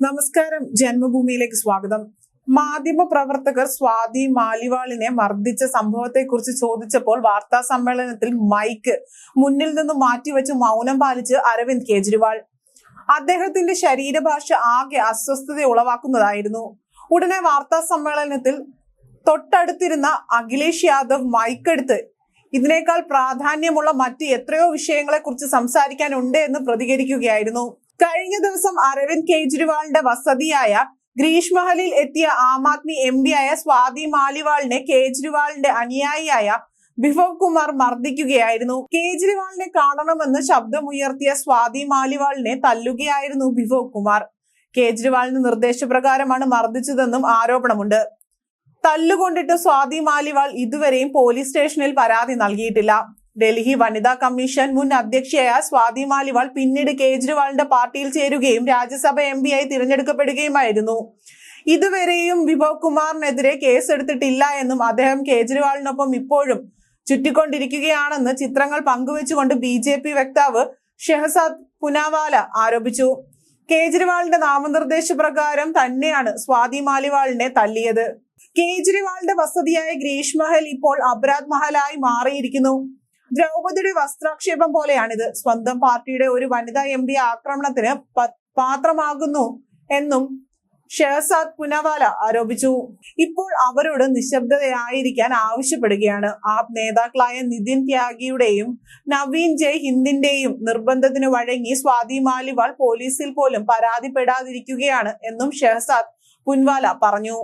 നമസ്കാരം, ജന്മഭൂമിയിലേക്ക് സ്വാഗതം. മാധ്യമ പ്രവർത്തകർ സ്വാതി മാലിവാളിനെ മർദ്ദിച്ച സംഭവത്തെക്കുറിച്ച് ചോദിച്ചപ്പോൾ വാർത്താ സമ്മേളനത്തിൽ മൈക്ക് മുന്നിൽ നിന്ന് മാറ്റിവെച്ച് മൗനം പാലിച്ച് അരവിന്ദ് കെജ്രിവാൾ. അദ്ദേഹത്തിന്റെ ശരീരഭാഷ ആകെ അസ്വസ്ഥത ഉളവാക്കുന്നതായിരുന്നു. ഉടനെ വാർത്താ സമ്മേളനത്തിൽ തൊട്ടടുത്തിരുന്ന അഖിലേഷ് യാദവ് മൈക്കെടുത്ത് ഇതിനേക്കാൾ പ്രാധാന്യമുള്ള മറ്റ് എത്രയോ വിഷയങ്ങളെ കുറിച്ച് സംസാരിക്കാനുണ്ട് എന്ന് പ്രതികരിക്കുകയായിരുന്നു. കഴിഞ്ഞ ദിവസം അരവിന്ദ് കെജ്രിവാളിന്റെ വസതിയായ ഗ്രീഷ് മഹലിൽ എത്തിയ ആം ആദ്മി MP ആയ സ്വാതി മാലിവാളിനെ കേജ്രിവാളിന്റെ അനുയായിയായ ബിഭവ് കുമാർ മർദ്ദിക്കുകയായിരുന്നു. കേജ്രിവാളിനെ കാണണമെന്ന് ശബ്ദമുയർത്തിയ സ്വാതി മാലിവാളിനെ തല്ലുകയായിരുന്നു ബിഭവ് കുമാർ. കേജ്രിവാളിന് നിർദ്ദേശപ്രകാരമാണ് മർദ്ദിച്ചതെന്നും ആരോപണമുണ്ട്. തല്ലുകൊണ്ടിട്ട് സ്വാതി മാലിവാൾ ഇതുവരെയും പോലീസ് സ്റ്റേഷനിൽ പരാതി നൽകിയിട്ടില്ല. ഡൽഹി വനിതാ കമ്മീഷൻ മുൻ അധ്യക്ഷയായ സ്വാതി മാലിവാൾ പിന്നീട് കേജ്രിവാളിന്റെ പാർട്ടിയിൽ ചേരുകയും രാജ്യസഭ MP ആയി തിരഞ്ഞെടുക്കപ്പെടുകയുമായിരുന്നു. ഇതുവരെയും ബിഭവ് കുമാറിനെതിരെ കേസെടുത്തിട്ടില്ല എന്നും അദ്ദേഹം കേജ്രിവാളിനൊപ്പം ഇപ്പോഴും ചുറ്റിക്കൊണ്ടിരിക്കുകയാണെന്ന് ചിത്രങ്ങൾ പങ്കുവെച്ചുകൊണ്ട് BJP വക്താവ് ഷെഹസാദ് പുനാവാല ആരോപിച്ചു. കേജ്രിവാളിന്റെ നാമനിർദ്ദേശപ്രകാരം തന്നെയാണ് സ്വാതി മാലിവാളിനെ തല്ലിയത്. കേജ്രിവാളിന്റെ വസതിയായ ഗ്രീഷ് മഹൽ ഇപ്പോൾ അപരാധ് മഹലായി മാറിയിരിക്കുന്നു. ദ്രൗപദിയുടെ വസ്ത്രാക്ഷേപം പോലെയാണിത്. സ്വന്തം പാർട്ടിയുടെ ഒരു വനിതാ MP ആക്രമണത്തിന് പാത്രമാകുന്നു എന്നും ഷെഹസാദ് പുനാവാല ആരോപിച്ചു. ഇപ്പോൾ അവരോട് നിശബ്ദതയായിരിക്കാൻ ആവശ്യപ്പെടുകയാണ്. ആപ് നേതാക്കളായ നിതിൻ ത്യാഗിയുടെയും നവീൻ ജയ് ഹിന്ദിന്റെയും നിർബന്ധത്തിന് വഴങ്ങി സ്വാതി മാലിവാൾ പോലീസിൽ പോലും പരാതിപ്പെടാതിരിക്കുകയാണ് എന്നും ഷെഹസാദ് പുൻവാല പറഞ്ഞു.